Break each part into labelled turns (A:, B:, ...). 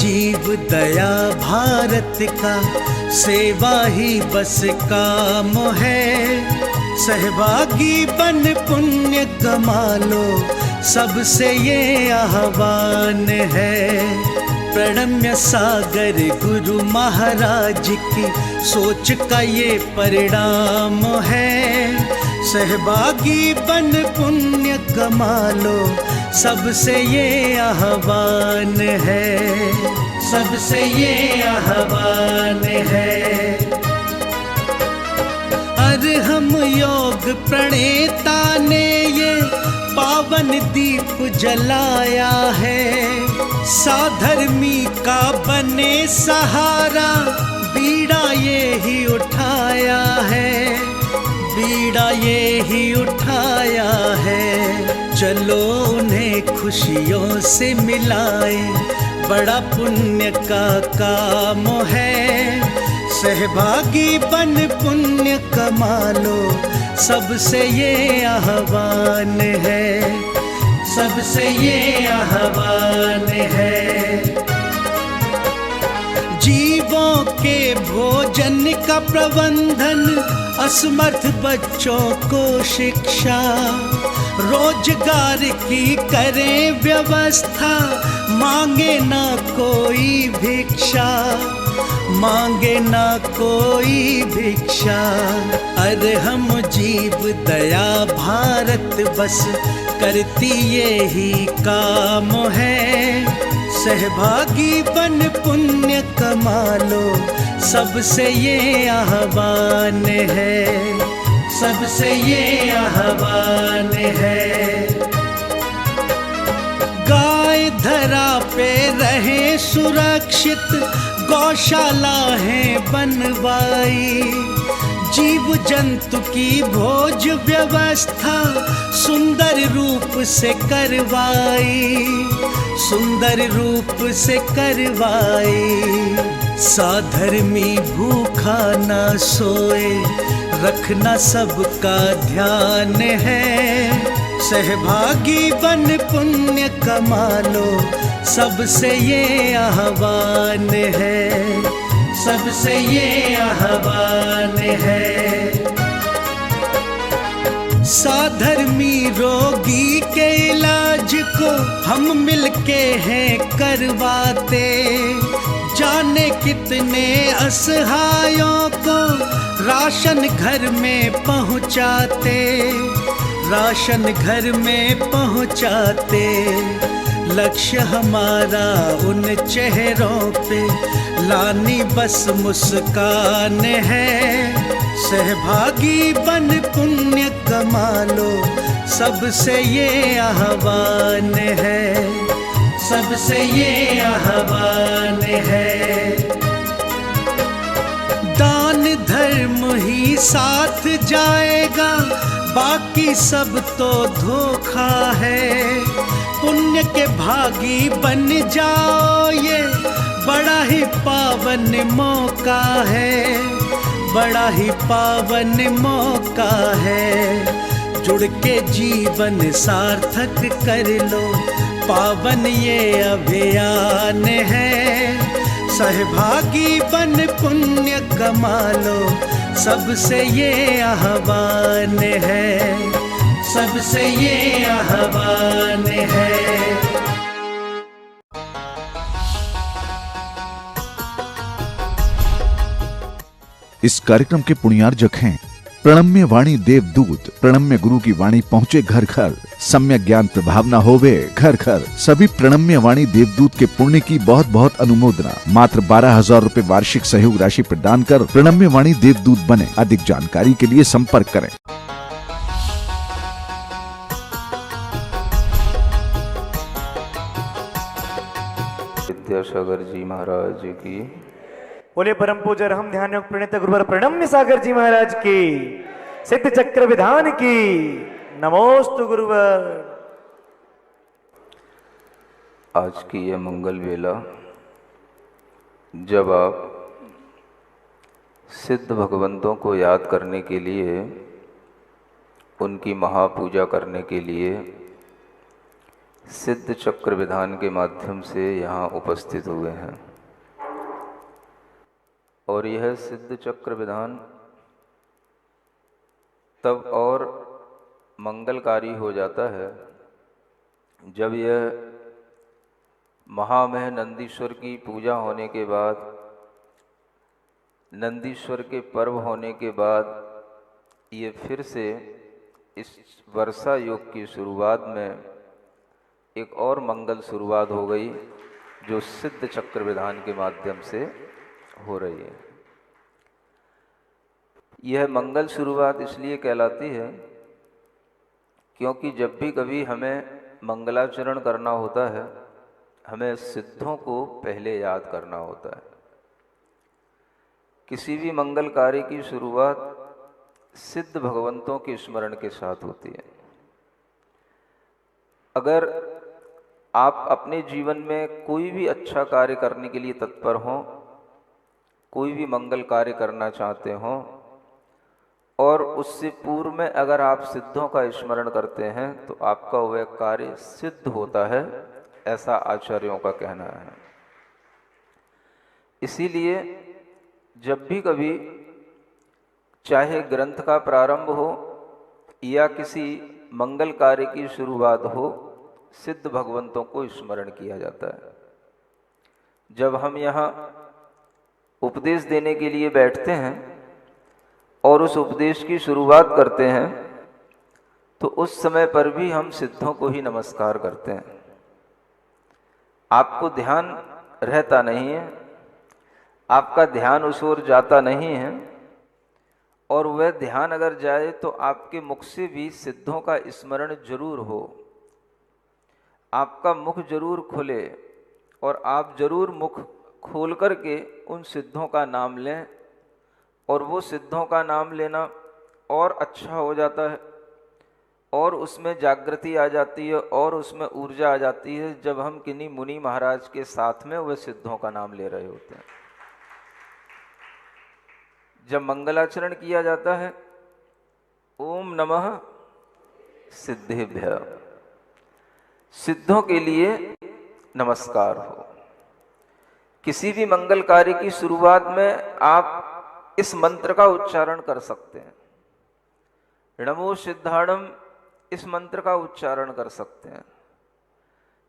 A: जीव दया भारत का, सेवा ही बस काम है। सहभागी बन पुण्य कमा लो, सबसे ये आह्वान है। प्रणम्य सागर गुरु महाराज की सोच का ये परिणाम है। सहभागी बन पुण्य कमा लो, सबसे ये आह्वान है, सबसे ये आह्वान है। अरहम योग प्रणेता ने ये पावन दीप जलाया है। साधर्मी का बने सहारा, बीड़ा ये ही उठाया है, बीड़ा ये ही उठाया है। चलो उन्हें खुशियों से मिलाए, बड़ा पुण्य का काम है। सहभागी बन पुण्य कमा लो, सबसे ये आह्वान है, सबसे ये आह्वान है। जीवों के भोजन का प्रबंधन, असमर्थ बच्चों को शिक्षा, रोजगार की करें व्यवस्था, मांगे ना कोई भिक्षा, मांगे ना कोई भिक्षा। अरे हम जीव दया भारत बस करती ये ही काम है। सहभागी बन पुण्य कमा लो, सबसे ये आह्वान है, सबसे ये आह्वान है। गाय धरा पे रहे सुरक्षित, गौशाला है बनवाई। जीव जंतु की भोज व्यवस्था सुंदर रूप से करवाई, सुंदर रूप से करवाई। साधर्मी भूखा ना सोए, रखना सबका ध्यान है। सहभागी बन पुण्य कमा लो, सबसे ये आह्वान है, सबसे ये आह्वान है। साधर्मी रोगी के इलाज को हम मिलके हैं करवाते। जाने कितने असहायों को राशन घर में पहुंचाते, राशन घर में पहुंचाते। लक्ष्य हमारा उन चेहरों पे लानी बस मुस्कान है। सहभागी बन पुण्य कमा लो, सबसे ये आह्वान है, सबसे ये आह्वान है। दान धर्म ही साथ जाएगा, बाकी सब तो धोखा है। पुण्य के भागी बन जाओ, ये बड़ा ही पावन मौका है, बड़ा ही पावन मौका है। जुड़ के जीवन सार्थक कर लो, पावन ये अभियान है। सहभागी बन पुण्य कमा लो, सबसे ये आह्वान है, सबसे ये आह्वान है।
B: इस कार्यक्रम के पुण्यार्जक हैं प्रणम्य वाणी देवदूत। प्रणम्य गुरु की वाणी पहुँचे घर घर, सम्यक ज्ञान प्रभावना होवे घर घर। सभी प्रणम्य वाणी देवदूत के पुण्य की बहुत बहुत अनुमोदना। मात्र 12,000 रुपए वार्षिक सहयोग राशि प्रदान कर प्रणम्य वाणी देवदूत बने। अधिक जानकारी के लिए संपर्क करें।
C: विद्यासागर जी महाराज की
D: बोले। परम पूज्य हम ध्यान योग प्रणीत गुरुवर प्रणम्य सागर जी महाराज की, सिद्ध चक्र विधान की नमोस्तु गुरुवर।
C: आज की यह मंगल वेला जब आप सिद्ध भगवंतों को याद करने के लिए, उनकी महापूजा करने के लिए सिद्ध चक्र विधान के माध्यम से यहाँ उपस्थित हुए हैं। और यह सिद्ध चक्र विधान तब और मंगलकारी हो जाता है जब यह महामह नंदीश्वर की पूजा होने के बाद, नंदीश्वर के पर्व होने के बाद, ये फिर से इस वर्षा योग की शुरुआत में एक और मंगल शुरुआत हो गई, जो सिद्ध चक्र विधान के माध्यम से हो रही है। यह मंगल शुरुआत इसलिए कहलाती है क्योंकि जब भी कभी हमें मंगलाचरण करना होता है, हमें सिद्धों को पहले याद करना होता है। किसी भी मंगल कार्य की शुरुआत सिद्ध भगवंतों के स्मरण के साथ होती है। अगर आप अपने जीवन में कोई भी अच्छा कार्य करने के लिए तत्पर हों, कोई भी मंगल कार्य करना चाहते हों, और उससे पूर्व में अगर आप सिद्धों का स्मरण करते हैं तो आपका वह कार्य सिद्ध होता है, ऐसा आचार्यों का कहना है। इसीलिए जब भी कभी चाहे ग्रंथ का प्रारंभ हो या किसी मंगल कार्य की शुरुआत हो, सिद्ध भगवंतों को स्मरण किया जाता है। जब हम यहाँ उपदेश देने के लिए बैठते हैं और उस उपदेश की शुरुआत करते हैं तो उस समय पर भी हम सिद्धों को ही नमस्कार करते हैं। आपको ध्यान रहता नहीं है, आपका ध्यान उस ओर जाता नहीं है, और वह ध्यान अगर जाए तो आपके मुख से भी सिद्धों का स्मरण जरूर हो, आपका मुख जरूर खुले और आप जरूर मुख खोल करके उन सिद्धों का नाम लें, और वो सिद्धों का नाम लेना और अच्छा हो जाता है, और उसमें जागृति आ जाती है और उसमें ऊर्जा आ जाती है जब हम किन्हीं मुनि महाराज के साथ में वह सिद्धों का नाम ले रहे होते हैं। जब मंगलाचरण किया जाता है, ओम नमः सिद्धेभ्य, सिद्धों के लिए नमस्कार हो। किसी भी मंगल कार्य की शुरुआत में आप इस मंत्र का उच्चारण कर सकते हैं। नमो सिद्धाणम, इस मंत्र का उच्चारण कर सकते हैं।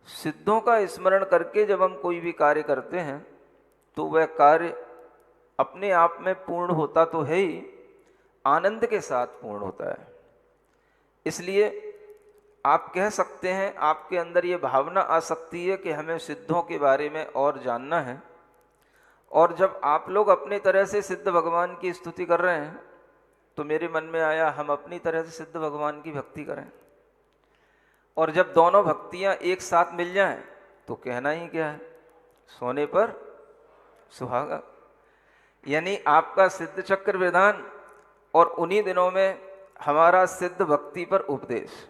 C: सिद्धों का स्मरण करके जब हम कोई भी कार्य करते हैं तो वह कार्य अपने आप में पूर्ण होता तो है ही, आनंद के साथ पूर्ण होता है। इसलिए आप कह सकते हैं, आपके अंदर ये भावना आ सकती है कि हमें सिद्धों के बारे में और जानना है, और जब आप लोग अपनी तरह से सिद्ध भगवान की स्तुति कर रहे हैं तो मेरे मन में आया हम अपनी तरह से सिद्ध भगवान की भक्ति करें। और जब दोनों भक्तियां एक साथ मिल जाएं तो कहना ही क्या है, सोने पर सुहागा। यानी आपका सिद्ध चक्र विधान और उन्हीं दिनों में हमारा सिद्ध भक्ति पर उपदेश,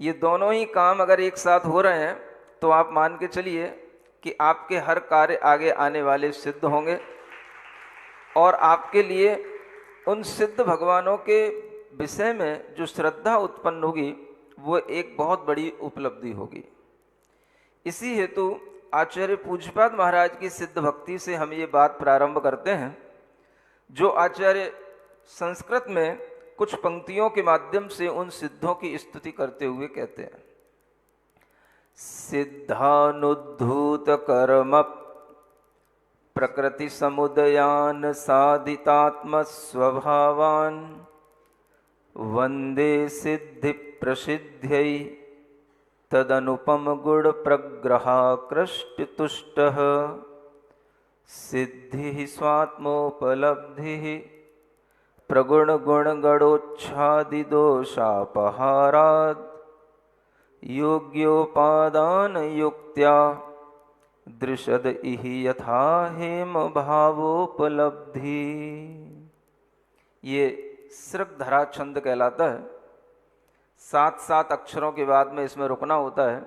C: ये दोनों ही काम अगर एक साथ हो रहे हैं तो आप मान के चलिए कि आपके हर कार्य आगे आने वाले सिद्ध होंगे, और आपके लिए उन सिद्ध भगवानों के विषय में जो श्रद्धा उत्पन्न होगी वो एक बहुत बड़ी उपलब्धि होगी। इसी हेतु आचार्य पूज्यपाद महाराज की सिद्ध भक्ति से हम ये बात प्रारंभ करते हैं, जो आचार्य संस्कृत में कुछ पंक्तियों के माध्यम से उन सिद्धों की स्तुति करते हुए कहते हैं। सिद्धानुद्धूत कर्म प्रकृति समुदयान साधितात्म स्वभावान वंदे सिद्धि प्रसिद्ध्यै तदनुपम गुण प्रग्रहाकृष्ट तुष्टः सिद्धि स्वात्मोपलब्धि प्रगुण गुण गणोच्छादि दोषापहारात् योग्योपादान युक्त्या दृशद इहि यथा हेम भावोपलब्धि। ये सृगधरा छंद कहलाता है। 7 अक्षरों के बाद में इसमें रुकना होता है,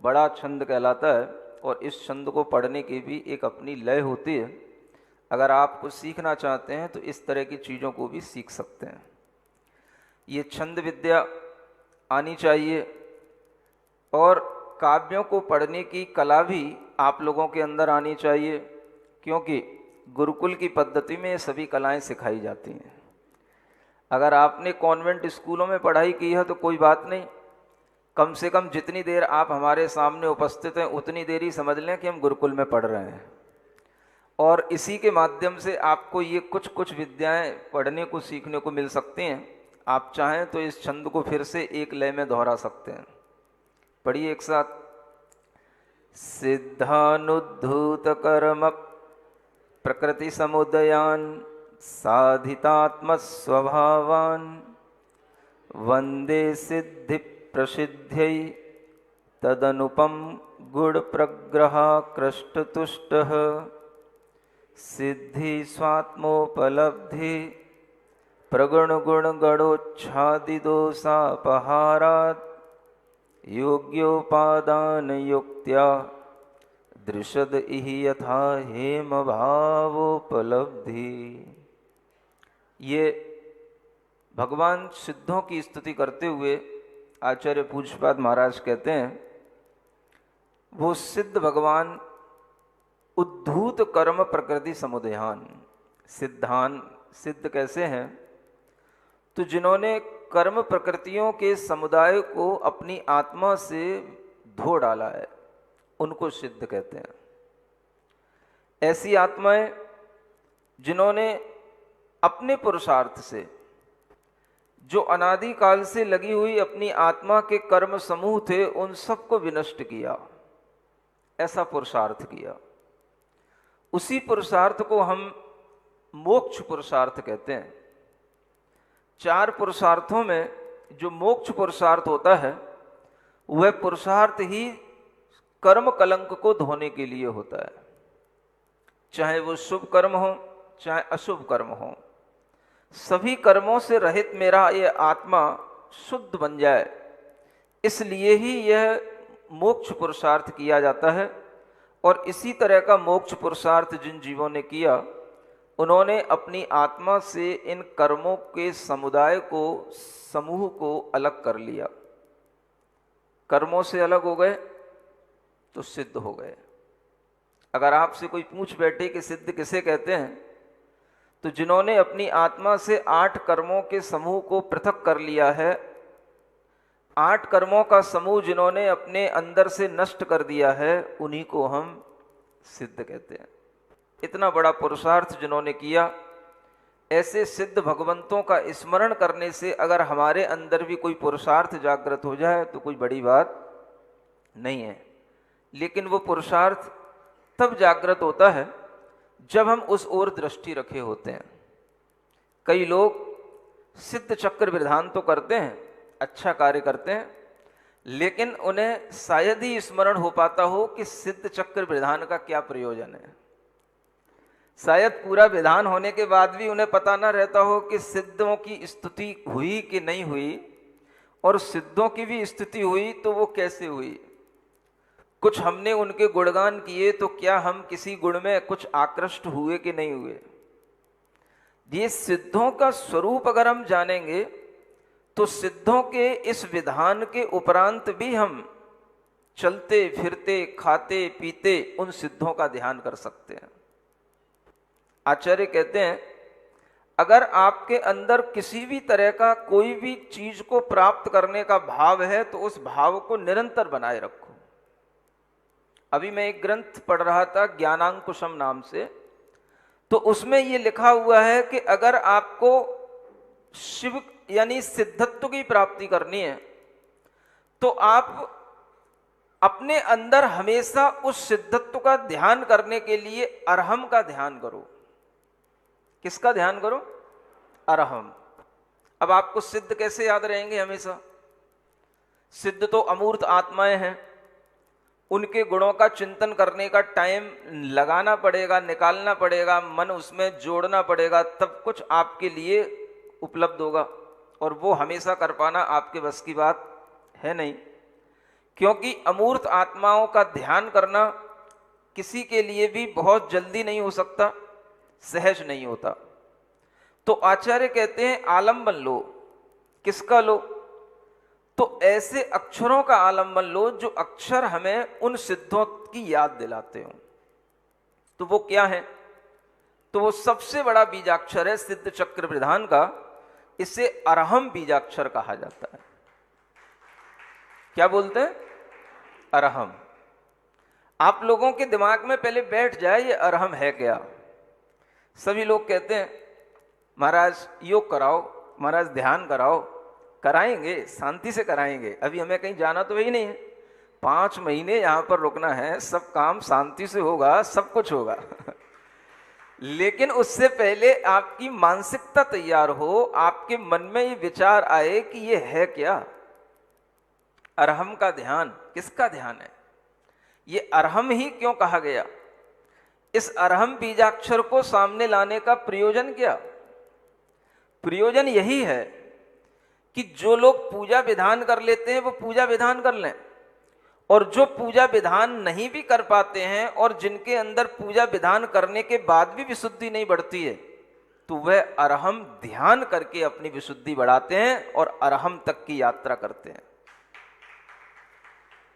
C: बड़ा छंद कहलाता है, और इस छंद को पढ़ने की भी एक अपनी लय होती है। अगर आप कुछ सीखना चाहते हैं तो इस तरह की चीज़ों को भी सीख सकते हैं। ये छंद विद्या आनी चाहिए, और काव्यों को पढ़ने की कला भी आप लोगों के अंदर आनी चाहिए, क्योंकि गुरुकुल की पद्धति में ये सभी कलाएं सिखाई जाती हैं। अगर आपने कॉन्वेंट स्कूलों में पढ़ाई की है तो कोई बात नहीं, कम से कम जितनी देर आप हमारे सामने उपस्थित हैं उतनी देर ही समझ लें कि हम गुरुकुल में पढ़ रहे हैं, और इसी के माध्यम से आपको ये कुछ कुछ विद्याएं पढ़ने को सीखने को मिल सकती हैं। आप चाहें तो इस छंद को फिर से एक लय में दोहरा सकते हैं। पढ़िए एक साथ। सिद्धानुद्धूत कर्म प्रकृति समुदयान साधितात्म स्वभावान वंदे सिद्धि प्रसिद्ध्यै तदनुपम गुण प्रग्रहा कृष्टतुष्टः सिद्धि स्वात्मोपलब्धि प्रगुण गुण गणोच्छादि दोषापहारात् योग्योपादान युक्त्या दृशद इहि यथा हेम भावोपलब्धि। ये भगवान सिद्धों की स्तुति करते हुए आचार्य पूज्यपाद महाराज कहते हैं, वो सिद्ध भगवान उद्धूत कर्म प्रकृति समुदयान। सिद्धान सिद्ध कैसे हैं? तो जिन्होंने कर्म प्रकृतियों के समुदाय को अपनी आत्मा से धो डाला है, उनको सिद्ध कहते हैं। ऐसी आत्माएं जिन्होंने अपने पुरुषार्थ से जो अनादि काल से लगी हुई अपनी आत्मा के कर्म समूह थे उन सबको विनष्ट किया, ऐसा पुरुषार्थ किया। उसी पुरुषार्थ को हम मोक्ष पुरुषार्थ कहते हैं। 4 पुरुषार्थों में जो मोक्ष पुरुषार्थ होता है वह पुरुषार्थ ही कर्म कलंक को धोने के लिए होता है। चाहे वो शुभ कर्म हो चाहे अशुभ कर्म हो, सभी कर्मों से रहित मेरा ये आत्मा शुद्ध बन जाए, इसलिए ही यह मोक्ष पुरुषार्थ किया जाता है। और इसी तरह का मोक्ष पुरुषार्थ जिन जीवों ने किया, उन्होंने अपनी आत्मा से इन कर्मों के समुदाय को, समूह को अलग कर लिया। कर्मों से अलग हो गए तो सिद्ध हो गए। अगर आपसे कोई पूछ बैठे कि सिद्ध किसे कहते हैं, तो जिन्होंने अपनी आत्मा से 8 कर्मों के समूह को पृथक कर लिया है, 8 कर्मों का समूह जिन्होंने अपने अंदर से नष्ट कर दिया है, उन्हीं को हम सिद्ध कहते हैं। इतना बड़ा पुरुषार्थ जिन्होंने किया, ऐसे सिद्ध भगवंतों का स्मरण करने से अगर हमारे अंदर भी कोई पुरुषार्थ जागृत हो जाए तो कोई बड़ी बात नहीं है। लेकिन वो पुरुषार्थ तब जागृत होता है जब हम उस ओर दृष्टि रखे होते हैं। कई लोग सिद्ध चक्र विधान तो करते हैं, अच्छा कार्य करते हैं, लेकिन उन्हें शायद ही स्मरण हो पाता हो कि सिद्ध चक्र विधान का क्या प्रयोजन है। शायद पूरा विधान होने के बाद भी उन्हें पता न रहता हो कि सिद्धों की स्तुति हुई कि नहीं हुई, और सिद्धों की भी स्तुति हुई तो वो कैसे हुई। कुछ हमने उनके गुणगान किए तो क्या हम किसी गुण में कुछ आकृष्ट हुए कि नहीं हुए। ये सिद्धों का स्वरूप अगर हम जानेंगे तो सिद्धों के इस विधान के उपरांत भी हम चलते फिरते खाते पीते उन सिद्धों का ध्यान कर सकते हैं। आचार्य कहते हैं, अगर आपके अंदर किसी भी तरह का कोई भी चीज को प्राप्त करने का भाव है तो उस भाव को निरंतर बनाए रखो। अभी मैं एक ग्रंथ पढ़ रहा था ज्ञानांकुशम नाम से, तो उसमें यह लिखा हुआ है कि अगर आपको शिव यानी सिद्धत्व की प्राप्ति करनी है तो आप अपने अंदर हमेशा उस सिद्धत्व का ध्यान करने के लिए अरहम का ध्यान करो। किसका ध्यान करो? अरहम। अब आपको सिद्ध कैसे याद रहेंगे हमेशा? सिद्ध तो अमूर्त आत्माएं हैं, उनके गुणों का चिंतन करने का टाइम लगाना पड़ेगा, निकालना पड़ेगा, मन उसमें जोड़ना पड़ेगा, तब कुछ आपके लिए उपलब्ध होगा, और वो हमेशा कर पाना आपके बस की बात है नहीं, क्योंकि अमूर्त आत्माओं का ध्यान करना किसी के लिए भी बहुत जल्दी नहीं हो सकता, सहज नहीं होता। तो आचार्य कहते हैं आलंबन लो। किसका लो? तो ऐसे अक्षरों का आलम्बन लो जो अक्षर हमें उन सिद्धों की याद दिलाते हो। तो वो क्या है? तो वो सबसे बड़ा बीजाक्षर है सिद्ध चक्र विधान का, इसे अरहम बीजाक्षर कहा जाता है। क्या बोलते हैं? अरहम। आप लोगों के दिमाग में पहले बैठ जाए ये अरहम है क्या। सभी लोग कहते हैं महाराज योग कराओ, महाराज ध्यान कराओ। कराएंगे, शांति से कराएंगे। अभी हमें कहीं जाना तो वही नहीं है, 5 महीने यहां पर रुकना है, सब काम शांति से होगा, सब कुछ होगा। लेकिन उससे पहले आपकी मानसिकता तैयार हो, आपके मन में ये विचार आए कि ये है क्या। अरहम का ध्यान किसका ध्यान है? ये अरहम ही क्यों कहा गया? इस अरहम बीजाक्षर को सामने लाने का प्रयोजन क्या? प्रयोजन यही है कि जो लोग पूजा विधान कर लेते हैं वो पूजा विधान कर लें, और जो पूजा विधान नहीं भी कर पाते हैं और जिनके अंदर पूजा विधान करने के बाद भी विशुद्धि नहीं बढ़ती है, तो वह अरहम ध्यान करके अपनी विशुद्धि बढ़ाते हैं और अरहम तक की यात्रा करते हैं।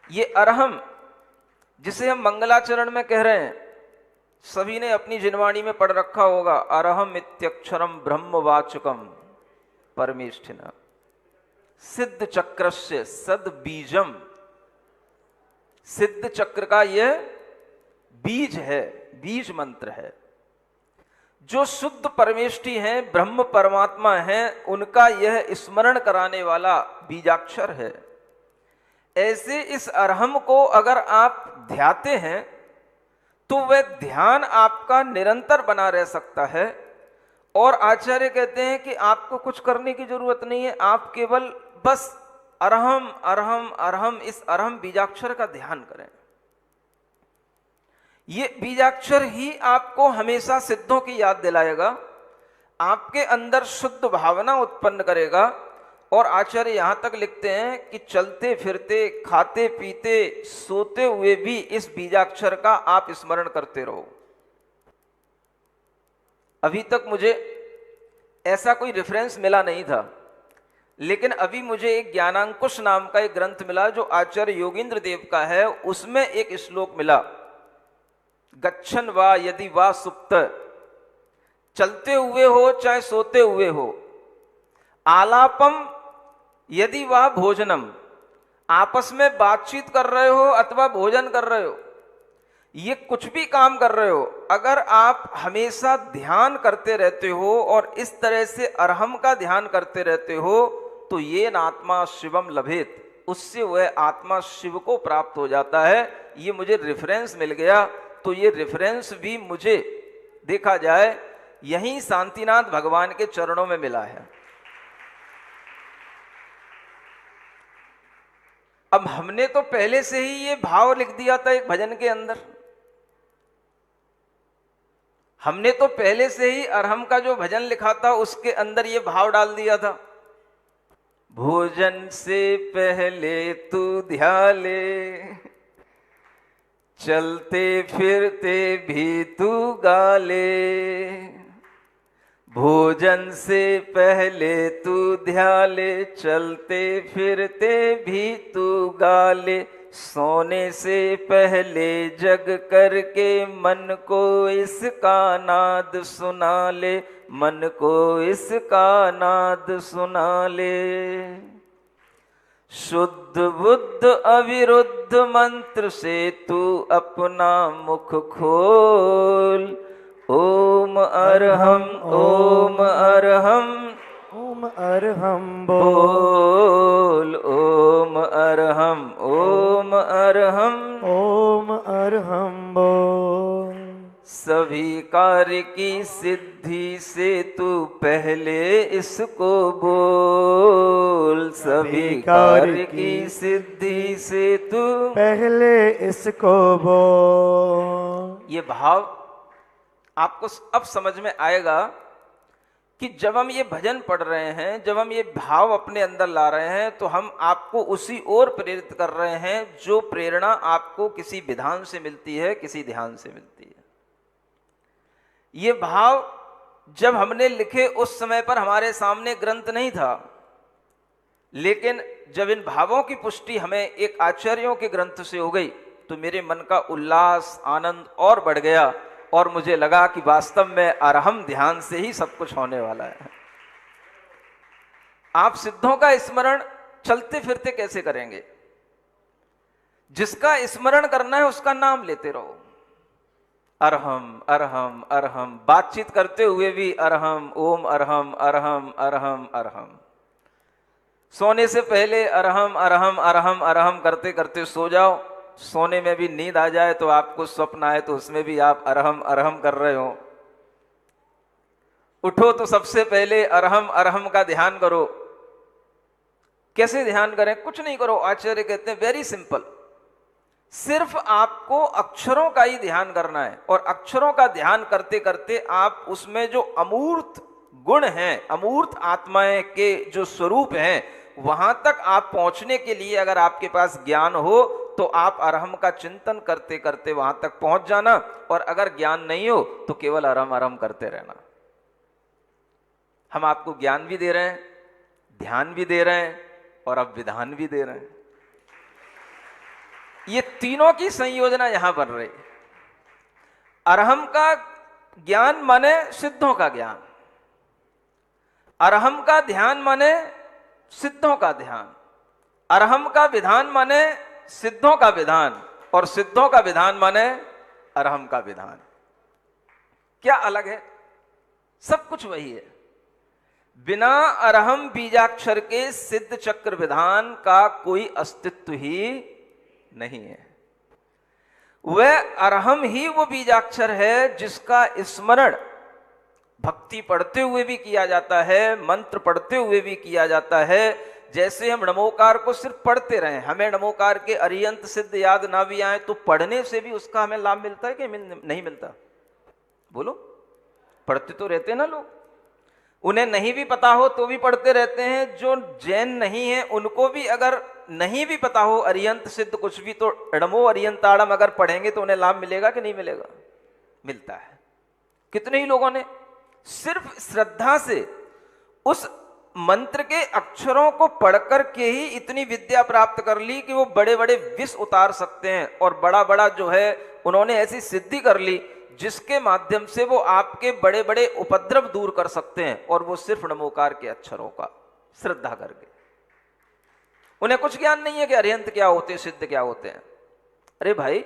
C: ये अरहम जिसे हम मंगलाचरण में कह रहे हैं, सभी ने अपनी जिनवाणी में पढ़ रखा होगा, अरहम इत्यक्षरम ब्रह्मवाचकम परमेष्ठिना सिद्ध चक्रस्य सद बीजम। सिद्ध चक्र का यह बीज है, बीज मंत्र है। जो शुद्ध परमेष्ठी हैं, ब्रह्म परमात्मा हैं, उनका यह स्मरण कराने वाला बीजाक्षर है। ऐसे इस अरहम को अगर आप ध्याते हैं तो वह ध्यान आपका निरंतर बना रह सकता है। और आचार्य कहते हैं कि आपको कुछ करने की जरूरत नहीं है, आप केवल बस अरहम अरहम अरहम, इस अरहम बीजाक्षर का ध्यान करें। ये बीजाक्षर ही आपको हमेशा सिद्धों की याद दिलाएगा, आपके अंदर शुद्ध भावना उत्पन्न करेगा। और आचार्य यहां तक लिखते हैं कि चलते फिरते, खाते पीते, सोते हुए भी इस बीजाक्षर का आप स्मरण करते रहो। अभी तक मुझे ऐसा कोई रेफरेंस मिला नहीं था, लेकिन अभी मुझे एक ज्ञानांकुश नाम का एक ग्रंथ मिला जो आचार्य योगींद्र देव का है। उसमें एक श्लोक मिला, गच्छन वा यदि वा सुप्त, चलते हुए हो चाहे सोते हुए हो, आलापम यदि वा भोजनम, आपस में बातचीत कर रहे हो अथवा भोजन कर रहे हो, ये कुछ भी काम कर रहे हो, अगर आप हमेशा ध्यान करते रहते हो और इस तरह से अरहम का ध्यान करते रहते हो, तो ये आत्मा शिवम लभेत, उससे वह आत्मा शिव को प्राप्त हो जाता है। ये मुझे रेफरेंस मिल गया, तो ये रेफरेंस भी मुझे देखा जाए यहीं शांतिनाथ भगवान के चरणों में मिला है। अब हमने तो पहले से ही ये भाव लिख दिया था एक भजन के अंदर, हमने तो पहले से ही अरहम का जो भजन लिखा था उसके अंदर ये भाव डाल दिया था, भोजन से पहले तू ध्या ले, चलते फिरते भी तू गा ले, भोजन से पहले तू ध्या ले, चलते फिरते भी तू गा ले, सोने से पहले जग करके मन को इसका नाद सुना ले, मन को इसका नाद सुना ले, शुद्ध बुद्ध अविरुद्ध मंत्र से तू अपना मुख खोल, ओम अरहम ओम अरहम
D: ओम अरहम
C: बोल, ओम अरहम ओम अरहम
D: ओम अरहम बोल।
C: सभी कार्य की सिद्धि से तू पहले इसको बोल, सभी कार्य की सिद्धि से तू
D: पहले इसको बोल।
C: ये भाव आपको अब समझ में आएगा कि जब हम ये भजन पढ़ रहे हैं, जब हम ये भाव अपने अंदर ला रहे हैं, तो हम आपको उसी ओर प्रेरित कर रहे हैं जो प्रेरणा आपको किसी विधान से मिलती है, किसी ध्यान से मिलती है। ये भाव जब हमने लिखे उस समय पर हमारे सामने ग्रंथ नहीं था, लेकिन जब इन भावों की पुष्टि हमें एक आचार्यों के ग्रंथ से हो गई तो मेरे मन का उल्लास आनंद और बढ़ गया और मुझे लगा कि वास्तव में अरहम ध्यान से ही सब कुछ होने वाला है। आप सिद्धों का स्मरण चलते फिरते कैसे करेंगे? जिसका स्मरण करना है उसका नाम लेते रहो। अरहम अरहम अरहम, बातचीत करते हुए भी अरहम, ओम अरहम अरहम अरहम अरहम। सोने से पहले अरहम अरहम अरहम अरहम करते करते सो जाओ। सोने में भी नींद आ जाए तो आपको स्वप्न आए तो उसमें भी आप अरहम अरहम कर रहे हो। उठो तो सबसे पहले अरहम अरहम का ध्यान करो। कैसे ध्यान करें? कुछ नहीं करो, आचार्य कहते हैं वेरी सिंपल, सिर्फ आपको अक्षरों का ही ध्यान करना है और अक्षरों का ध्यान करते करते आप उसमें जो अमूर्त गुण हैं, अमूर्त आत्माएं के जो स्वरूप हैं, वहां तक आप पहुंचने के लिए अगर आपके पास ज्ञान हो तो आप अरहम का चिंतन करते करते वहां तक पहुंच जाना, और अगर ज्ञान नहीं हो तो केवल अरहम अरहम करते रहना। हम आपको ज्ञान भी दे रहे हैं, ध्यान भी दे रहे हैं और अब विधान भी दे रहे हैं। ये तीनों की संयोजना यहां बन रही। अरहम का ज्ञान माने सिद्धों का ज्ञान, अरहम का ध्यान माने सिद्धों का ध्यान, अरहम का विधान माने सिद्धों का विधान, और सिद्धों का विधान माने अरहम का विधान। क्या अलग है? सब कुछ वही है। बिना अरहम बीजाक्षर के सिद्ध चक्र विधान का कोई अस्तित्व ही नहीं है। वह अरहम ही वो बीजाक्षर है जिसका स्मरण भक्ति पढ़ते हुए भी किया जाता है, मंत्र पढ़ते हुए भी किया जाता है। जैसे हम नमोकार को सिर्फ पढ़ते रहे, हमें नमोकार के अरियंत सिद्ध याद ना भी आए तो पढ़ने से भी उसका हमें लाभ मिलता है कि नहीं मिलता? बोलो, पढ़ते तो रहते ना लोग, उन्हें नहीं भी पता हो तो भी पढ़ते रहते हैं। जो जैन नहीं है उनको भी अगर नहीं भी पता हो अरियंत सिद्ध कुछ भी, तो अड़मो अरियंताड़म अगर पढ़ेंगे तो उन्हें लाभ मिलेगा कि नहीं मिलेगा? मिलता है। कितने ही लोगों ने सिर्फ श्रद्धा से उस मंत्र के अक्षरों को पढ़कर के ही इतनी विद्या प्राप्त कर ली कि वो बड़े बड़े विष उतार सकते हैं, और बड़ा बड़ा जो है उन्होंने ऐसी सिद्धि कर ली जिसके माध्यम से वो आपके बड़े बड़े उपद्रव दूर कर सकते हैं, और वो सिर्फ नमोकार के अक्षरों का श्रद्धा करके। उन्हें कुछ ज्ञान नहीं है कि अरिहंत क्या होते हैं, सिद्ध क्या होते हैं। अरे भाई,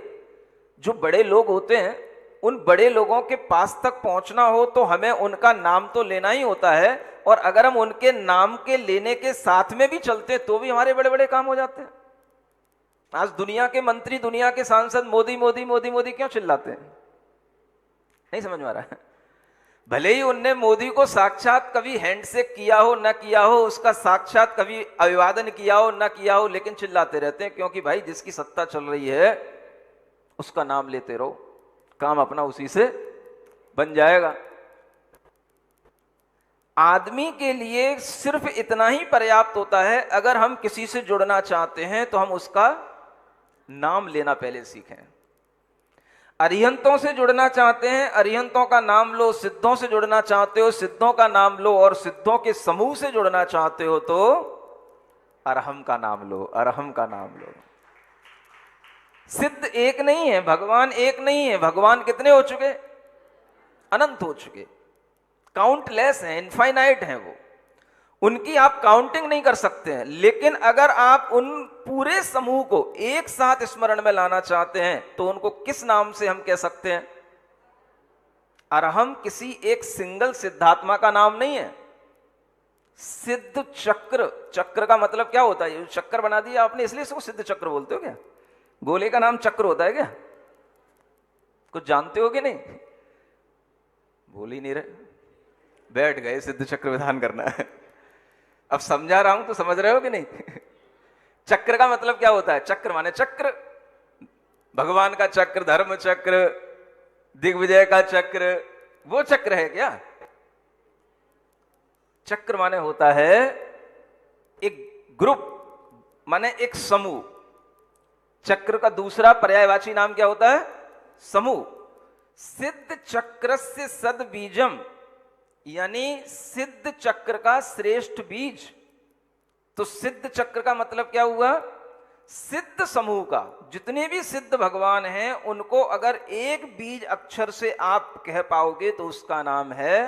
C: जो बड़े लोग होते हैं उन बड़े लोगों के पास तक पहुंचना हो तो हमें उनका नाम तो लेना ही होता है, और अगर हम उनके नाम के लेने के साथ में भी चलते तो भी हमारे बड़े बड़े काम हो जाते हैं। आज दुनिया के मंत्री, दुनिया के सांसद मोदी मोदी मोदी मोदी क्यों चिल्लाते हैं? नहीं समझ में आ रहा है। भले ही उनने मोदी को साक्षात कभी हैंडशेक किया हो न किया हो, उसका साक्षात कभी अभिवादन किया हो न किया हो, लेकिन चिल्लाते रहते हैं, क्योंकि भाई जिसकी सत्ता चल रही है उसका नाम लेते रहो, काम अपना उसी से बन जाएगा। आदमी के लिए सिर्फ इतना ही पर्याप्त होता है, अगर हम किसी से जुड़ना चाहते हैं तो हम उसका नाम लेना पहले सीखें। अरिहंतों से जुड़ना चाहते हैं, अरिहंतों का नाम लो। सिद्धों से जुड़ना चाहते हो, सिद्धों का नाम लो। और सिद्धों के समूह से जुड़ना चाहते हो तो अरहम का नाम लो, अरहम का नाम लो। सिद्ध एक नहीं है, भगवान एक नहीं है। भगवान कितने हो चुके? अनंत हो चुके, काउंटलेस हैं, इनफाइनाइट हैं वो। उनकी आप काउंटिंग नहीं कर सकते हैं। लेकिन अगर आप उन पूरे समूह को एक साथ स्मरण में लाना चाहते हैं तो उनको किस नाम से हम कह सकते हैं? अरहम किसी एक सिंगल सिद्धात्मा का नाम नहीं है। सिद्ध चक्र, चक्र का मतलब क्या होता है? चक्कर बना दिया आपने इसलिए इसको सिद्ध चक्र बोलते हो क्या? गोले का नाम चक्र होता है क्या? कुछ जानते हो कि नहीं? बोल ही नहीं रहे, बैठ गए सिद्ध चक्र विधान करना है। अब समझा रहा हूं तो समझ रहे हो कि नहीं? चक्र का मतलब क्या होता है? चक्र माने चक्र, भगवान का चक्र, धर्म चक्र, दिग्विजय का चक्र, वो चक्र है क्या? चक्र माने होता है एक ग्रुप, माने एक समूह। चक्र का दूसरा पर्यायवाची नाम क्या होता है? समूह। सिद्ध चक्रस्य सद बीजम, यानी सिद्ध चक्र का श्रेष्ठ बीज तो सिद्ध चक्र का मतलब क्या हुआ? सिद्ध समूह का जितने भी सिद्ध भगवान हैं उनको अगर एक बीज अक्षर से आप कह पाओगे तो उसका नाम है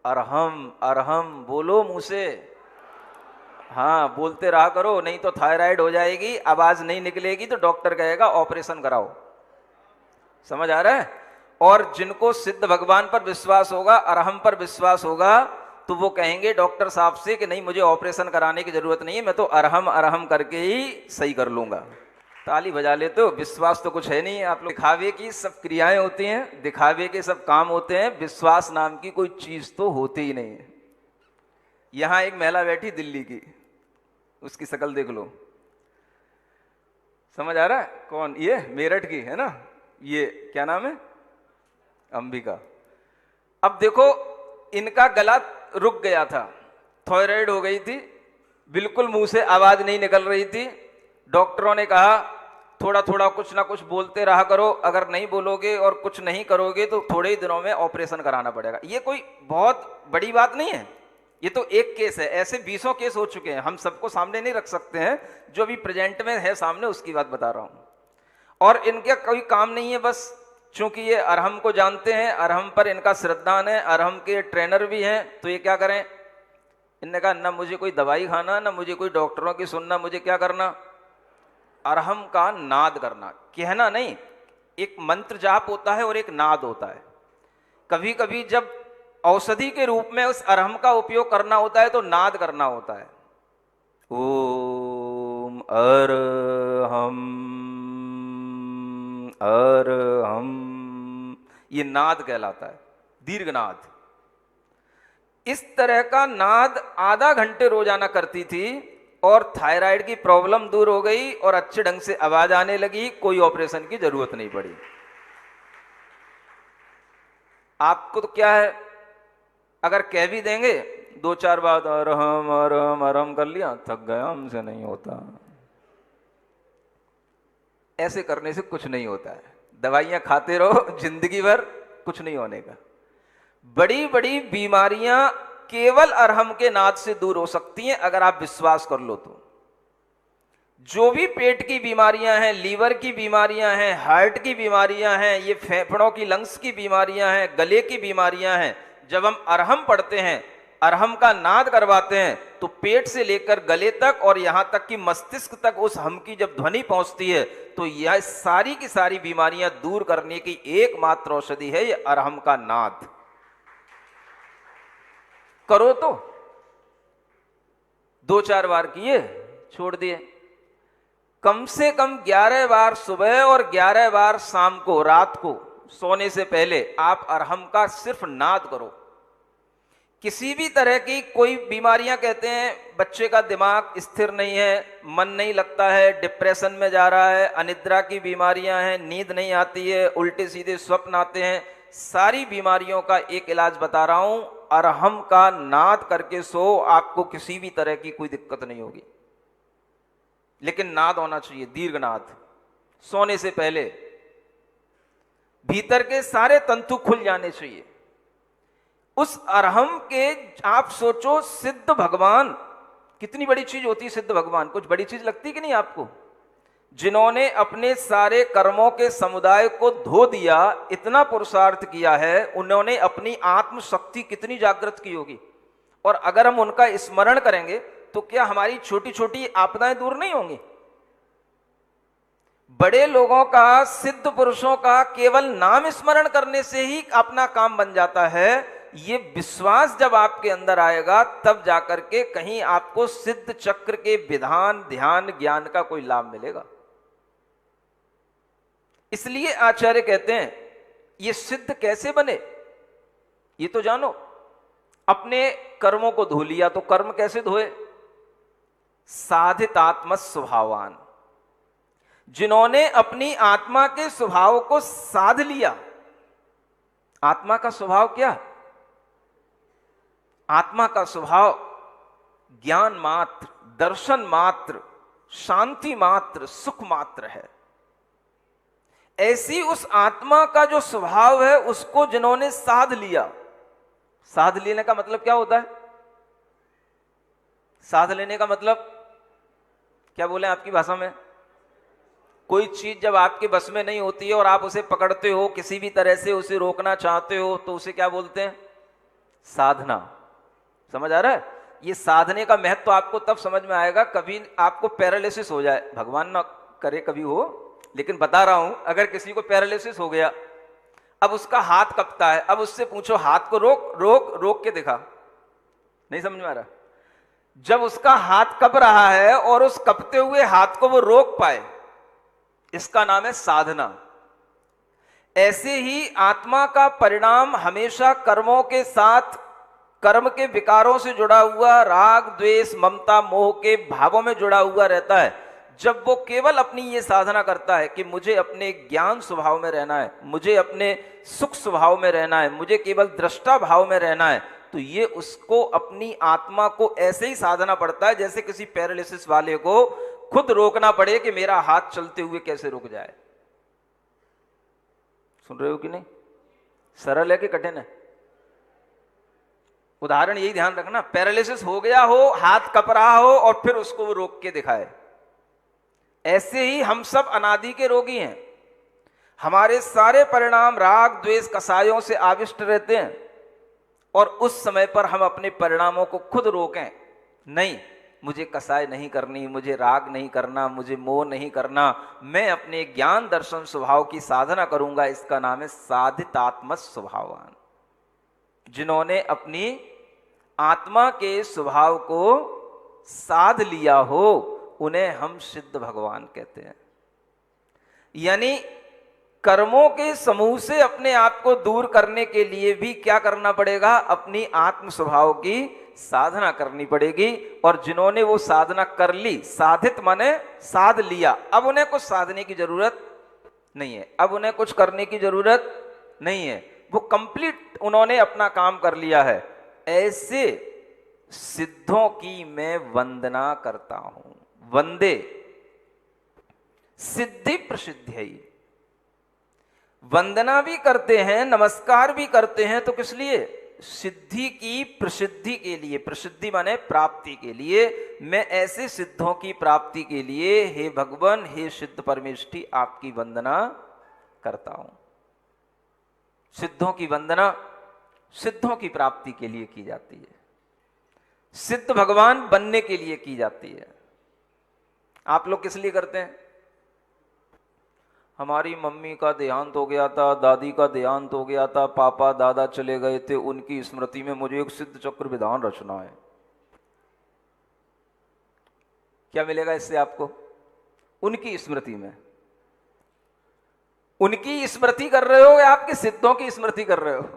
C: अरहम। अरहम बोलो मुंह से, हाँ बोलते रहा करो, नहीं तो थायराइड हो जाएगी, आवाज नहीं निकलेगी तो डॉक्टर कहेगा ऑपरेशन कराओ। समझ आ रहा है? और जिनको सिद्ध भगवान पर विश्वास होगा, अरहम पर विश्वास होगा, तो वो कहेंगे डॉक्टर साहब से कि नहीं मुझे ऑपरेशन कराने की जरूरत नहीं है, मैं तो अरहम अरहम करके ही सही कर लूंगा। ताली बजा लेते हो, विश्वास तो कुछ है नहीं। आप लोग दिखावे की सब क्रियाएं होती हैं, दिखावे के सब काम होते हैं, विश्वास नाम की कोई चीज तो होती ही नहीं है। यहां एक महिला बैठी दिल्ली की, उसकी शक्ल देख लो, समझ आ रहा है कौन? ये मेरठ की है ना, ये क्या नाम है? अंबिका। अब देखो इनका गला रुक गया था, थायराइड हो गई थी, बिल्कुल मुंह से आवाज नहीं निकल रही थी। डॉक्टरों ने कहा थोड़ा थोड़ा कुछ ना कुछ बोलते रहा करो, अगर नहीं बोलोगे और कुछ नहीं करोगे तो थोड़े ही दिनों में ऑपरेशन कराना पड़ेगा। ये कोई बहुत बड़ी बात नहीं है, ये तो एक केस है, ऐसे 20 केस हो चुके हैं। हम सबको सामने नहीं रख सकते हैं, जो भी प्रेजेंट में है सामने उसकी बात बता रहा हूं। और इनका कोई काम नहीं है, बस चूंकि ये अरहम को जानते हैं, अरहम पर इनका श्रद्धान है, अरहम के ट्रेनर भी हैं, तो ये क्या करें? इनने कहा ना मुझे कोई दवाई खाना, ना मुझे कोई डॉक्टरों की सुनना, मुझे क्या करना? अरहम का नाद करना। कहना नहीं, एक मंत्र जाप होता है और एक नाद होता है। कभी कभी जब औषधि के रूप में उस अरहम का उपयोग करना होता है तो नाद करना होता है। ओम अरहम अरहम, ये नाद कहलाता है, दीर्घ नाद। इस तरह का नाद आधा घंटे रोजाना करती थी और थायराइड की प्रॉब्लम दूर हो गई और अच्छे ढंग से आवाज आने लगी, कोई ऑपरेशन की जरूरत नहीं पड़ी। आपको तो क्या है, अगर कह भी देंगे 2-4 बार अरहम अरहम अरहम कर लिया, थक गया, हमसे नहीं होता। ऐसे करने से कुछ नहीं होता है, दवाइयां खाते रहो जिंदगी भर, कुछ नहीं होने का। बड़ी बड़ी बीमारियां केवल अरहम के नाद से दूर हो सकती हैं अगर आप विश्वास कर लो तो। जो भी पेट की बीमारियां हैं, लीवर की बीमारियां हैं, हार्ट की बीमारियां हैं, ये फेफड़ों की लंग्स की बीमारियां हैं, गले की बीमारियां हैं, जब हम अरहम पढ़ते हैं, अरहम का नाद करवाते हैं, तो पेट से लेकर गले तक और यहां तक कि मस्तिष्क तक उस हम की जब ध्वनि पहुंचती है तो यह सारी की सारी बीमारियां दूर करने की एकमात्र औषधि है ये अरहम का नाद। करो तो 2-4 बार किए, छोड़ दिए। कम से कम 11 बार सुबह और 11 बार शाम को, रात को सोने से पहले आप अरहम का सिर्फ नाद करो। किसी भी तरह की कोई बीमारियां, कहते हैं बच्चे का दिमाग स्थिर नहीं है, मन नहीं लगता है, डिप्रेशन में जा रहा है, अनिद्रा की बीमारियां हैं, नींद नहीं आती है, उल्टे सीधे स्वप्न आते हैं, सारी बीमारियों का एक इलाज बता रहा हूं, अरहम का नाद करके सो, आपको किसी भी तरह की कोई दिक्कत नहीं होगी। लेकिन नाद होना चाहिए, दीर्घ नाद। सोने से पहले भीतर के सारे तंतु खुल जाने चाहिए। उस अरहम के आप सोचो, सिद्ध भगवान कितनी बड़ी चीज होती है। सिद्ध भगवान कुछ बड़ी चीज लगती कि नहीं आपको? जिन्होंने अपने सारे कर्मों के समुदाय को धो दिया, इतना पुरुषार्थ किया है, उन्होंने अपनी आत्म शक्ति कितनी जागृत की होगी। और अगर हम उनका स्मरण करेंगे तो क्या हमारी छोटी छोटी आपदाएं दूर नहीं होंगी? बड़े लोगों का, सिद्ध पुरुषों का केवल नाम स्मरण करने से ही अपना काम बन जाता है। ये विश्वास जब आपके अंदर आएगा तब जाकर के कहीं आपको सिद्ध चक्र के विधान, ध्यान, ज्ञान का कोई लाभ मिलेगा। इसलिए आचार्य कहते हैं ये सिद्ध कैसे बने ये तो जानो। अपने कर्मों को धो लिया तो कर्म कैसे धोए? साधित आत्म स्वभावान, जिन्होंने अपनी आत्मा के स्वभाव को साध लिया। आत्मा का स्वभाव क्या? आत्मा का स्वभाव ज्ञान मात्र, दर्शन मात्र, शांति मात्र, सुख मात्र है। ऐसी उस आत्मा का जो स्वभाव है उसको जिन्होंने साध लिया। साध लेने का मतलब क्या होता है? साध लेने का मतलब क्या बोले आपकी भाषा में? कोई चीज जब आपके बस में नहीं होती है और आप उसे पकड़ते हो, किसी भी तरह से उसे रोकना चाहते हो, तो उसे क्या बोलते हैं? साधना। समझ आ रहा है? ये साधने का महत्व आपको तब समझ में आएगा कभी आपको पैरालिसिस हो जाए, भगवान ना करे कभी हो, लेकिन बता रहा हूं, अगर किसी को पैरालिसिस हो गया, अब उसका हाथ कपता है, अब उससे पूछो हाथ को रोक रोक रोक के दिखा, नहीं समझ में आ रहा? जब उसका हाथ कप रहा है और उस कपते हुए हाथ को वो रोक पाए, इसका नाम है साधना। ऐसे ही आत्मा का परिणाम हमेशा कर्मों के साथ, कर्म के विकारों से जुड़ा हुआ, राग द्वेष ममता मोह के भावों में जुड़ा हुआ रहता है। जब वो केवल अपनी ये साधना करता है कि मुझे अपने ज्ञान स्वभाव में रहना है, मुझे अपने सुख स्वभाव में रहना है, मुझे केवल दृष्टा भाव में रहना है, तो ये उसको अपनी आत्मा को ऐसे ही साधना पड़ता है जैसे किसी पैरालिसिस वाले को खुद रोकना पड़े कि मेरा हाथ चलते हुए कैसे रुक जाए। सुन रहे हो कि नहीं? सरल है कि कठिन है? उदाहरण यही ध्यान रखना, पैरालिसिस हो गया हो, हाथ कप रहा हो और फिर उसको वो रोक के दिखाए। ऐसे ही हम सब अनादि के रोगी हैं। हमारे सारे परिणाम राग द्वेष कसायों से आविष्ट रहते हैं और उस समय पर हम अपने परिणामों को खुद रोकें। नहीं, मुझे कसाय नहीं करनी, मुझे राग नहीं करना, मुझे मोह नहीं करना, मैं अपने ज्ञान दर्शन स्वभाव की साधना करूंगा। इसका नाम है साधितात्म स्वभावान। जिन्होंने अपनी आत्मा के स्वभाव को साध लिया हो, उन्हें हम सिद्ध भगवान कहते हैं। यानी कर्मों के समूह से अपने आप को दूर करने के लिए भी क्या करना पड़ेगा? अपनी आत्म स्वभाव की साधना करनी पड़ेगी। और जिन्होंने वो साधना कर ली, साधित माने साध लिया, अब उन्हें कुछ साधने की जरूरत नहीं है, अब उन्हें कुछ करने की जरूरत नहीं है, वो कंप्लीट उन्होंने अपना काम कर लिया है। ऐसे सिद्धों की मैं वंदना करता हूं। वंदे सिद्धि प्रसिद्धि है। वंदना भी करते हैं, नमस्कार भी करते हैं, तो किस लिए? सिद्धि की प्रसिद्धि के लिए। प्रसिद्धि माने प्राप्ति के लिए। मैं ऐसे सिद्धों की प्राप्ति के लिए हे भगवान, हे सिद्ध परमेष्ठी, आपकी वंदना करता हूं। सिद्धों की वंदना सिद्धों की प्राप्ति के लिए की जाती है, सिद्ध भगवान बनने के लिए की जाती है। आप लोग किस लिए करते हैं? हमारी मम्मी का देहांत हो गया था, दादी का देहांत हो गया था, पापा दादा चले गए थे, उनकी स्मृति में मुझे एक सिद्ध चक्र विधान रचना है। क्या मिलेगा इससे आपको? उनकी स्मृति में। उनकी स्मृति कर रहे हो या आपके सिद्धों की स्मृति कर रहे हो?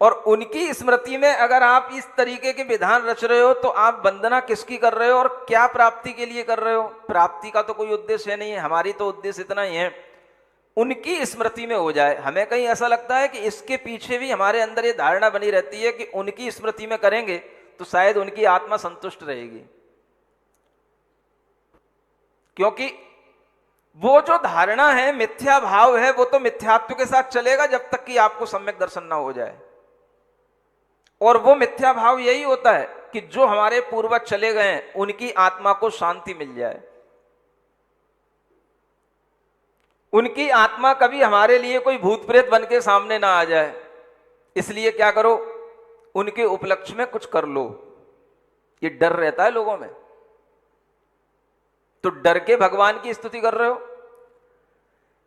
C: और उनकी स्मृति में अगर आप इस तरीके के विधान रच रहे हो तो आप वंदना किसकी कर रहे हो और क्या प्राप्ति के लिए कर रहे हो? प्राप्ति का तो कोई उद्देश्य नहीं है, हमारी तो उद्देश्य इतना ही है उनकी स्मृति में हो जाए। हमें कहीं ऐसा लगता है कि इसके पीछे भी हमारे अंदर ये धारणा बनी रहती है कि उनकी स्मृति में करेंगे तो शायद उनकी आत्मा संतुष्ट रहेगी, क्योंकि वो जो धारणा है, मिथ्या भाव है, वो तो मिथ्यात्व के साथ चलेगा जब तक कि आपको सम्यक दर्शन ना हो जाए। और वो मिथ्या भाव यही होता है कि जो हमारे पूर्वज चले गए उनकी आत्मा को शांति मिल जाए, उनकी आत्मा कभी हमारे लिए कोई भूत प्रेत बन के सामने ना आ जाए। इसलिए क्या करो? उनके उपलक्ष्य में कुछ कर लो। ये डर रहता है लोगों में, तो डर के भगवान की स्तुति कर रहे हो।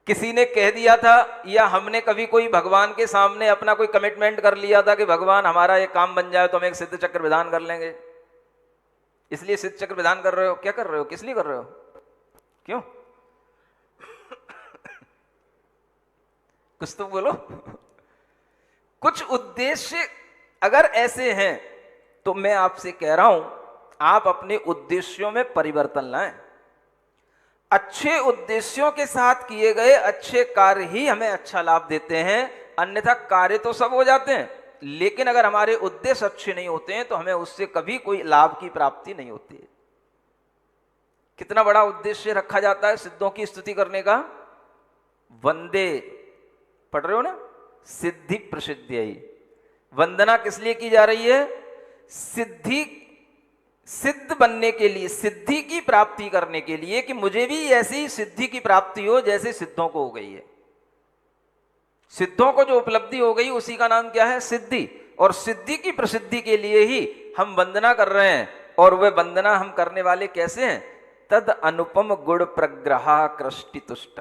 C: किसी ने कह दिया था या हमने कभी कोई भगवान के सामने अपना कोई कमिटमेंट कर लिया था कि भगवान हमारा ये काम बन जाए तो हम एक सिद्ध चक्र विधान कर लेंगे, इसलिए सिद्ध चक्र विधान कर रहे हो। क्या कर रहे हो? किस लिए कर रहे हो? क्यों? कुछ तो बोलो। कुछ उद्देश्य अगर ऐसे हैं तो मैं आपसे कह रहा हूं, आप अपने उद्देश्यों में परिवर्तन लाएं। अच्छे उद्देश्यों के साथ किए गए अच्छे कार्य ही हमें अच्छा लाभ देते हैं, अन्यथा कार्य तो सब हो जाते हैं, लेकिन अगर हमारे उद्देश्य अच्छे नहीं होते हैं तो हमें उससे कभी कोई लाभ की प्राप्ति नहीं होती है। कितना बड़ा उद्देश्य रखा जाता है सिद्धों की स्तुति करने का? वंदे, पढ़ रहे हो ना? सिद्धि प्रसिद्धि। वंदना किस लिए की जा रही है? सिद्धि सिद्ध बनने के लिए, सिद्धि की प्राप्ति करने के लिए कि मुझे भी ऐसी सिद्धि की प्राप्ति हो जैसे सिद्धों को हो गई है। सिद्धों को जो उपलब्धि हो गई उसी का नाम क्या है? सिद्धि। और सिद्धि की प्रसिद्धि के लिए ही हम वंदना कर रहे हैं। और वह वंदना हम करने वाले कैसे हैं? तद अनुपम गुण प्रग्रहा कृष्टि तुष्ट।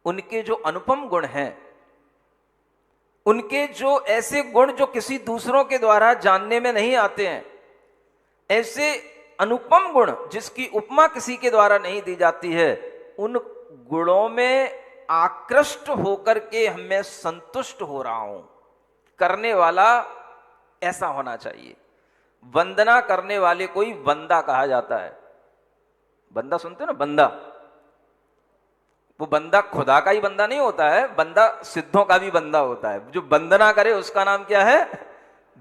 C: उनके जो अनुपम गुण हैं, उनके जो ऐसे गुण जो किसी दूसरों के द्वारा जानने में नहीं आते हैं, ऐसे अनुपम गुण जिसकी उपमा किसी के द्वारा नहीं दी जाती है, उन गुणों में आकृष्ट होकर के मैं संतुष्ट हो रहा हूं। करने वाला ऐसा होना चाहिए। वंदना करने वाले को ही बंदा कहा जाता है। बंदा सुनते हो ना? बंदा, वो बंदा खुदा का ही बंदा नहीं होता है, बंदा सिद्धों का भी बंदा होता है। जो वंदना करे उसका नाम क्या है?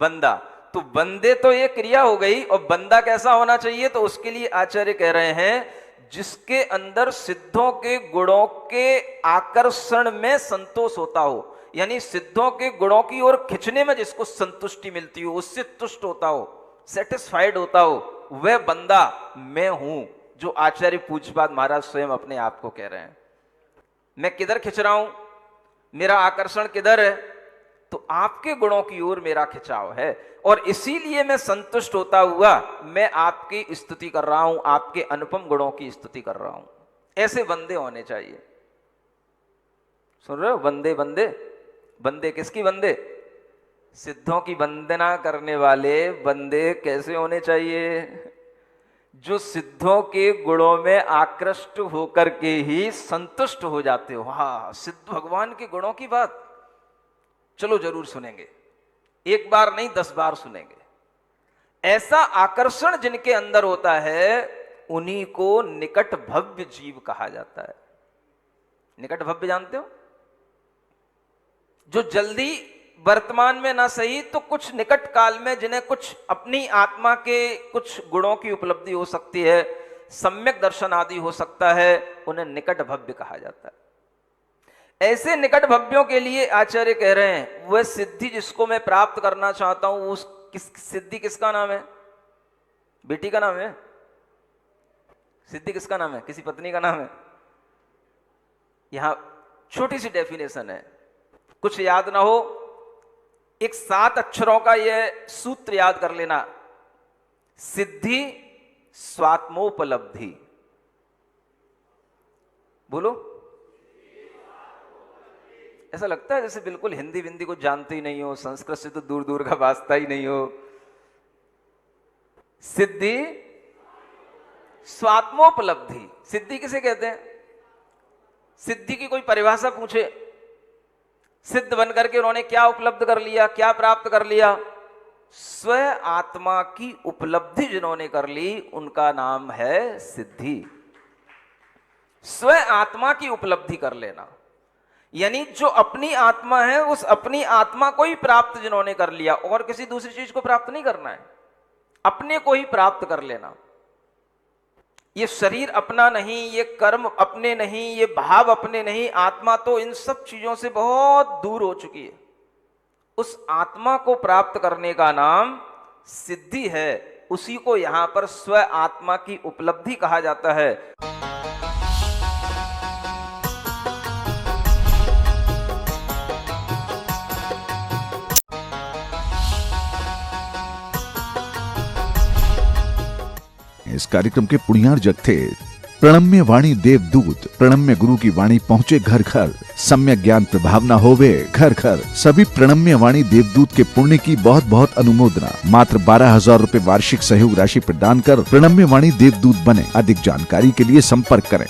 C: बंदा। तो बंदे तो ये क्रिया हो गई, और बंदा कैसा होना चाहिए? तो उसके लिए आचार्य कह रहे हैं जिसके अंदर सिद्धों के गुणों के आकर्षण में संतोष होता हो, यानी सिद्धों के गुणों की ओर खिंचने में जिसको संतुष्टि मिलती हो, उससे तुष्ट होता हो, सेटिस्फाइड होता हो, वह बंदा मैं हूं, जो आचार्य पूज्यपाद महाराज स्वयं अपने आप को कह रहे हैं। मैं किधर खिंच रहा हूं? मेरा आकर्षण किधर है? तो आपके गुणों की ओर मेरा खिंचाव है, और इसीलिए मैं संतुष्ट होता हुआ मैं आपकी स्तुति कर रहा हूं, आपके अनुपम गुणों की स्तुति कर रहा हूं। ऐसे बंदे होने चाहिए। सुन रहे हो? बंदे बंदे बंदे किसकी बंदे? सिद्धों की वंदना करने वाले बंदे कैसे होने चाहिए? जो सिद्धों के गुणों में आकृष्ट होकर के ही संतुष्ट हो जाते हो। हाँ, सिद्ध भगवान के गुणों की बात चलो जरूर सुनेंगे, एक बार नहीं 10 बार सुनेंगे। ऐसा आकर्षण जिनके अंदर होता है उन्हीं को निकट भव्य जीव कहा जाता है। निकट भव्य जानते हो? जो जल्दी वर्तमान में ना सही तो कुछ निकट काल में जिन्हें कुछ अपनी आत्मा के कुछ गुणों की उपलब्धि हो सकती है, सम्यक दर्शन आदि हो सकता है, उन्हें निकट भव्य कहा जाता है। ऐसे निकट भव्यों के लिए आचार्य कह रहे हैं वह सिद्धि जिसको मैं प्राप्त करना चाहता हूं, उस सिद्धि किसका नाम है? बेटी का नाम है? सिद्धि किसका नाम है? किसी पत्नी का नाम है? यहां छोटी सी डेफिनेशन है, कुछ याद ना हो, एक 7 अक्षरों का यह सूत्र याद कर लेना। सिद्धि स्वात्मोपलब्धि। बोलो। ऐसा लगता है जैसे बिल्कुल हिंदी विंदी को जानते ही नहीं हो, संस्कृत से तो दूर दूर का वास्ता ही नहीं हो। सिद्धि स्वात्मोपलब्धि। सिद्धि किसे कहते हैं? सिद्धि की कोई परिभाषा पूछे, सिद्ध बनकर के उन्होंने क्या उपलब्ध कर लिया, क्या प्राप्त कर लिया? स्व आत्मा की उपलब्धि जिन्होंने कर ली उनका नाम है सिद्धि। स्व आत्मा की उपलब्धि कर लेना, यानी जो अपनी आत्मा है उस अपनी आत्मा को ही प्राप्त जिन्होंने कर लिया, और किसी दूसरी चीज को प्राप्त नहीं करना है, अपने को ही प्राप्त कर लेना। ये शरीर अपना नहीं, ये कर्म अपने नहीं, ये भाव अपने नहीं, आत्मा तो इन सब चीजों से बहुत दूर हो चुकी है। उस आत्मा को प्राप्त करने का नाम सिद्धि है, उसी को यहां पर स्व आत्मा की उपलब्धि कहा जाता है।
B: इस कार्यक्रम के पुण्यार्जक थे प्रणम्य वाणी देवदूत। प्रणम्य गुरु की वाणी पहुंचे घर घर, सम्यक ज्ञान प्रभावना होवे घर घर। सभी प्रणम्य वाणी देवदूत के पुण्य की बहुत बहुत अनुमोदना। मात्र 12,000 रुपए वार्षिक सहयोग राशि प्रदान कर प्रणम्य वाणी देवदूत बने। अधिक जानकारी के लिए संपर्क करें।